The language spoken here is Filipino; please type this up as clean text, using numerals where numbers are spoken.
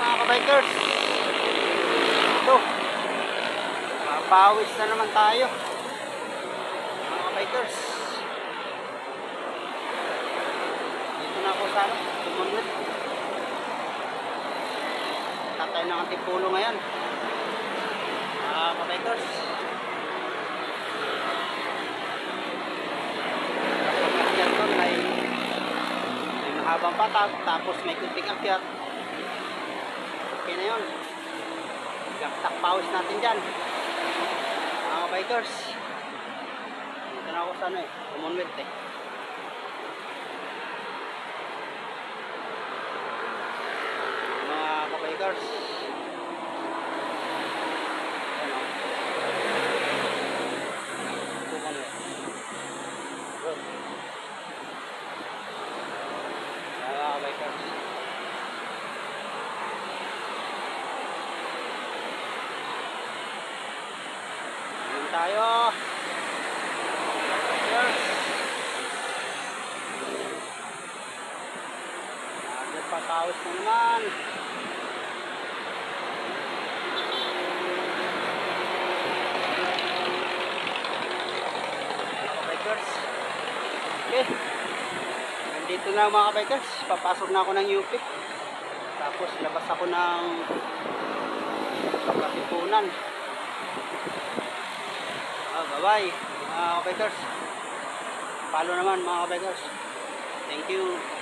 mga kabikers. Ito, mapawis na naman tayo mga kabikers. Dito na ako sa Sumunod. Tatay ng Antipulo ngayon mga kabikers. Akyat doon may mahabang patag, tapos may kunting akyat. Okay na yun. Gaktak pawis natin dyan mga bikers. Dito na ako sa ano Commonwealth mga kabikers. Ano Commonwealth good mga kabikers. Tayo yes. Agad patawis na naman mga bikers. Okay, nandito na mga bikers. Papasok na ako ng UP, tapos labas ako ng Katipunan. Bye bye mga kabikers. Follow naman mga kabikers. Thank you.